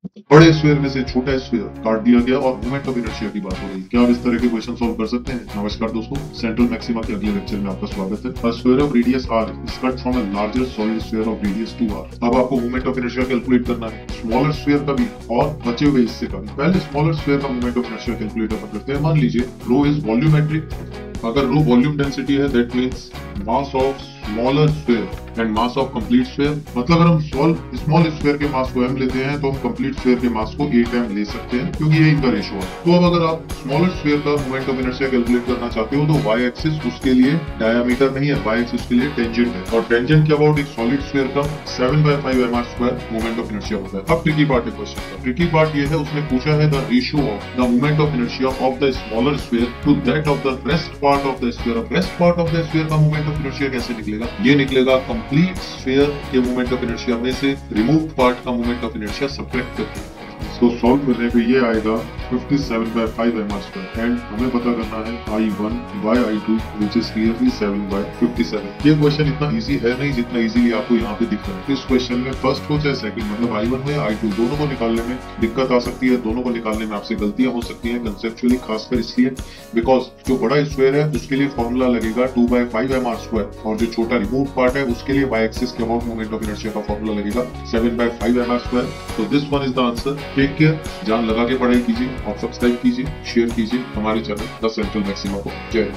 बड़े स्फीयर में से छोटा स्फीयर काट दिया गया और मोमेंट ऑफ इनर्शिया की बात हो रही है। क्या आप इस तरह के क्वेश्चन सॉल्व कर सकते हैं? नमस्कार दोस्तों, सेंट्रल मैक्सिमा के अगले लेक्चर में आपका स्वागत है। A sphere of radius r is cut from a larger solid sphere of radius 2r। अब आपको मोमेंट ऑफ इनर्शिया कैलकुलेट करना है, स्मॉलर स्फीयर का भी और बचे हुए हिस्से का भी। पहले स्मॉलर स्फीयर का मोमेंट ऑफ इनर्शिया कैलकुलेट अपन करते हैं। मान लीजिए रो इज वॉल्यूमेट्रिक। अगर रो वॉल्यूम डेंसिटी है that means mass of smaller sphere and mass of complete sphere. मतलब अगर हम स्मॉल स्फीयर के मास को m लेते हैं तो हम कंप्लीट स्फीयर के मास को 8m ले सकते हैं, क्योंकि ये इनका रेशियो है। तो अब अगर आप स्मॉलर स्फीयर का मोमेंट ऑफ इनर्शिया कैलकुलेट करना चाहते हो तो y एक्सिस उसके लिए डायमीटर नहीं है, y एक्सिस के लिए टेंजेंट है, और टेंजेंट के अबाउट एक सॉलिड स्फीयर का 7/5 mr² मोमेंट ऑफ इनर्शिया होता है। अब ट्रिकी पार्ट है क्वेश्चन का। ट्रिकी पार्ट ये है, उसने पूछा है the ratio of the moment of inertia of the smaller sphere to that of the rest part of the sphere. अब rest part of the sphere का मोमेंट ऑफ इनर्शिया कैसे निकलेगा? ये निकलेगा कंप्लीट स्फीयर के मोमेंट ऑफ इनर्शिया में से remove part का मोमेंट ऑफ इनर्शिया सब्ट्रैक्ट करके। इसको सॉल्व करने पे ये आएगा 57/5 mr² एंड हमें पता करना है I1 by I2 which is clearly 7/57। ये क्वेश्चन इतना इजी है नहीं जितना इजीली आपको यहाँ पे दिख रहा है। इस क्वेश्चन में फर्स्ट हो चाहे सेकंड, मतलब I1 हो या I2, दोनों को निकालने में दिक्कत आ सकती है, दोनों को निकालने में आपसे गलतियां हो सकती हैं कंसेप्चुअली, खासकर इसलिए बिकॉज जो बड़ा स्क्वायर है उसके लिए फॉर्मूला लगेगा 2/5 mr² और जो छोटा रिमूव पार्ट है उसके लिए y एक्सिस के अबाउट मोमेंट ऑफ इनर्शिया का फॉर्मूला लगेगा 7/5 mr²। तो this one is the answer. Take care, जान लगा के पढ़ाई कीजिए और सब्सक्राइब कीजिए, शेयर कीजिए हमारे चैनल द सेंट्रल मैक्सिमा को। जय हिंद।